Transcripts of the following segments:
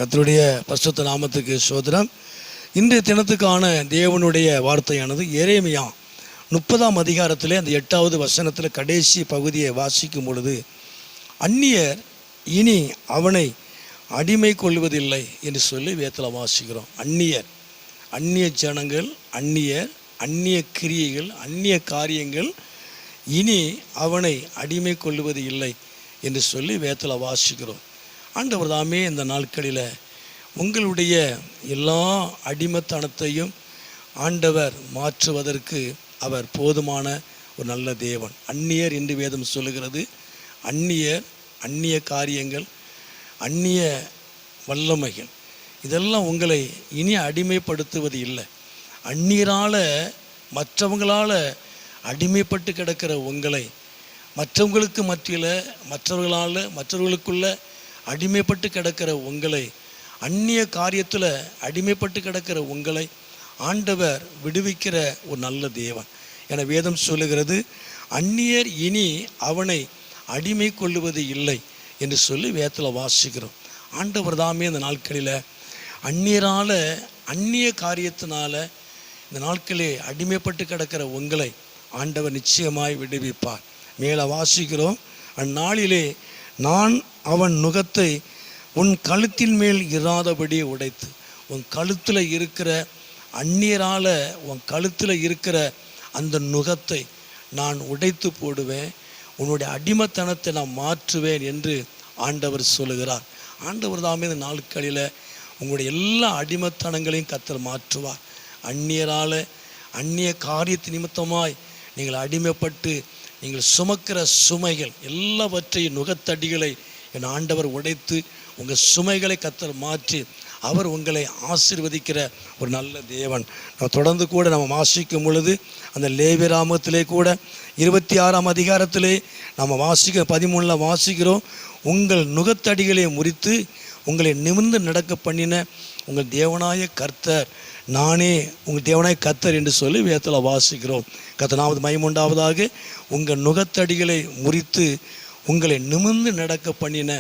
கர்த்தருடைய பரிசுத்த நாமத்துக்கு ஸ்தோத்திரம். இன்றைய தினத்துக்கான தேவனுடைய வார்த்தையானது எரேமியா 30ஆம் அதிகாரத்திலே அந்த 8வது வசனத்தில் கடைசி பகுதியை வாசிக்கும் பொழுது, அந்நியர் இனி அவனை அடிமை கொள்வதில்லை என்று சொல்லி வேதத்தில் வாசிக்கிறோம். அந்நிய ஜனங்கள், அந்நிய கிரியைகள், அந்நிய காரியங்கள் இனி அவனை அடிமை கொள்வது இல்லை என்று சொல்லி வேதத்தில் வாசிக்கிறோம். ஆண்டவர் தாமே இந்த நாட்களில் உங்களுடைய எல்லா அடிமைத்தனத்தையும் ஆண்டவர் மாற்றுவதற்கு அவர் போதுமான ஒரு நல்ல தேவன். அந்நியர் என்று வேதம் சொல்லுகிறது. அந்நிய காரியங்கள், அந்நிய வல்லமைகள் இதெல்லாம் உங்களை இனி அடிமைப்படுத்துவது இல்லை. அந்நியரால் மற்றவங்களால் அடிமைப்பட்டு கிடக்கிற உங்களை, மற்றவங்களுக்கு மத்தியில் மற்றவர்களுக்குள்ள அடிமைப்பட்டு கிடக்கிற உங்களை, அந்நிய காரியத்தில் அடிமைப்பட்டு கிடக்கிற உங்களை ஆண்டவர் விடுவிக்கிற ஒரு நல்ல தேவன் என வேதம் சொல்லுகிறது. அந்நியர் இனி அவனை அடிமை கொள்ளுவது இல்லை என்று சொல்லி வேதத்தில் வாசிக்கிறோம். ஆண்டவர் தாமே இந்த நாட்களில் அந்நியரால், அந்நிய காரியத்தினால இந்த நாட்களே அடிமைப்பட்டு கிடக்கிற உங்களை ஆண்டவர் நிச்சயமாய் விடுவிப்பார். மேலே வாசிக்கிறோம், அந்நாளிலே நான் அவன் நுகத்தை உன் கழுத்தின் மேல் இராதபடி உடைத்து, உன் கழுத்தில் இருக்கிற அந்நியரால் உன் கழுத்தில் இருக்கிற அந்த நுகத்தை நான் உடைத்து போடுவேன், உன்னுடைய அடிமைத்தனத்தை நான் மாற்றுவேன் என்று ஆண்டவர் சொல்லுகிறார். ஆண்டவர் தாமே இந்த நாட்களில் உங்களுடைய எல்லா அடிமைத்தனங்களையும் கர்த்தர் மாற்றுவார். அந்நியரால், அந்நிய காரியத்து நிமித்தமாய் நீங்கள் அடிமைப்பட்டு நீங்கள் சுமக்கிற சுமைகள் எல்லாவற்றையும், நுகத்தடிகளை என் ஆண்டவர் உடைத்து உங்கள் சுமைகளை கர்த்தர் மாற்றி அவர் உங்களை ஆசீர்வதிக்கிற ஒரு நல்ல தேவன். நம்ம தொடர்ந்து கூட நம்ம வாசிக்கும் பொழுது அந்த லேவியராமத்திலே கூட 26ஆம் அதிகாரத்திலே நம்ம 13 வாசிக்கிறோம். உங்கள் நுகத்தடிகளை முறித்து உங்களை நிமிர்ந்து நடக்க பண்ணின உங்கள் தேவனாய கர்த்தர் நானே உங்கள் தேவனாய கர்த்தர் என்று சொல்லி வேதத்தில் வாசிக்கிறோம். கர்த்தனாவது மகிமையுண்டாவதாக. உங்கள் நுகத்தடிகளை முறித்து உங்களை நிமிர்ந்து நடக்க பண்ணின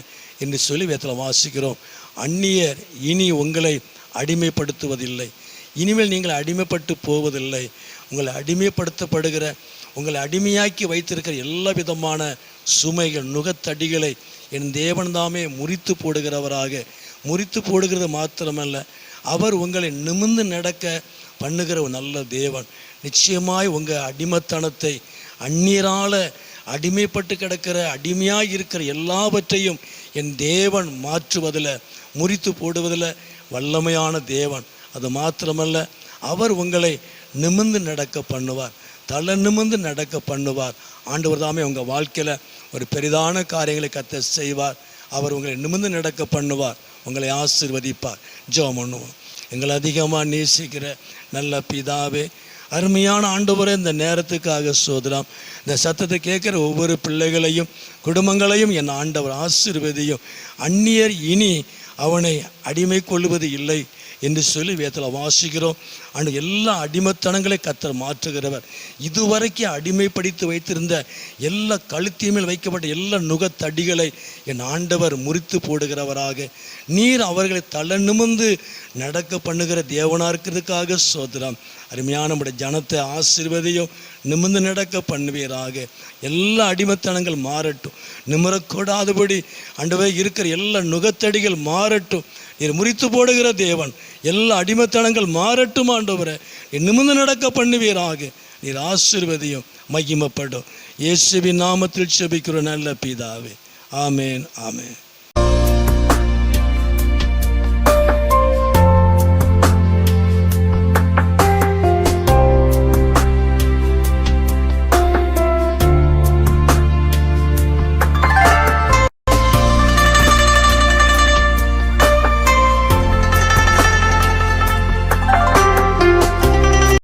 என்று சொல்லி வேதத்தில் வாசிக்கிறோம். அந்நியர் இனி உங்களை அடிமைப்படுத்துவதில்லை. இனிமேல் நீங்கள் அடிமைப்பட்டு போவதில்லை. உங்களை அடிமைப்படுத்தப்படுகிற, உங்களை அடிமையாக்கி வைத்திருக்கிற எல்லா விதமான சுமைகள், நுகத்தடிகளை என் தேவன் தாமே முறித்து போடுகிறவராக, முறித்து போடுகிறது மாத்திரமல்ல, அவர் உங்களை நிமிர்ந்து நடக்க பண்ணுகிற ஒரு நல்ல தேவன். நிச்சயமாய் உங்கள் அடிமைத்தனத்தை, அந்நியரால் அடிமைப்பட்டு கிடக்கிற, அடிமையாக இருக்கிற எல்லாவற்றையும் என் தேவன் மாற்றுவதில், முறித்து போடுவதில் வல்லமையான தேவன். அது மாத்திரமல்ல, அவர் உங்களை நிமிர்ந்து நடக்க பண்ணுவார், தலை நிமிர்ந்து நடக்க பண்ணுவார். ஆண்டவர் தாமே உங்கள் வாழ்க்கையில் ஒரு பெரிதான காரியங்களை கர்த்தர் செய்வார். அவர் உங்களை நிமிர்ந்து நடக்க பண்ணுவார், உங்களை ஆசீர்வதிப்பார். ஜெபம் பண்ணுவோம். எங்களை அதிகமாக நேசிக்கிற நல்ல பிதாவே, அருமையான ஆண்டவரே, இந்த நேரத்துக்காக ஸ்தோத்திரம். இந்த சத்தத்தை கேட்குற ஒவ்வொரு பிள்ளைகளையும், குடும்பங்களையும் என் ஆண்டவர் ஆசீர்வதியும். அந்நியர் இனி அவனை அடிமை கொள்வது இல்லை என்று சொல்லி வேதத்தில் வாசிக்கிறோம். அன்று எல்லா அடிமைத்தனங்களை கர்த்தர் மாற்றுகிறவர். இதுவரைக்கும் அடிமைப்படுத்தி வைத்திருந்த எல்லா கழுத்தின் மேல் வைக்கப்பட்ட எல்லா நுகத்தடிகளை என் ஆண்டவர் முறித்து போடுகிறவராக, நீர் அவர்களை தலை நிமிர்ந்து நடக்க பண்ணுகிற தேவனாக இருக்கிறதுக்காக ஸ்தோத்திரம். அருமையான நம்முடைய ஜனத்தை ஆசீர்வதியும், நிமிர்ந்து நடக்க பண்ணுவீராக. எல்லா அடிமைத்தனங்கள் மாறட்டும், நிமிரக்கூடாதபடி ஆண்டவரே இருக்கிற எல்லா நுகத்தடிகள் மாறட்டும். நீர் முறித்து போடுகிற தேவன், எல்லா அடிமைத்தனங்கள் மாறட்டும் ஆண்டவரே. நிமிர்ந்து நடக்க பண்ணுவீராக. நீர் ஆசீர்வதியும், மகிமைப்படும். இயேசுவின் நாமத்தில் ஜெபிக்கிற நல்ல பிதாவே. ஆமேன், ஆமேன்.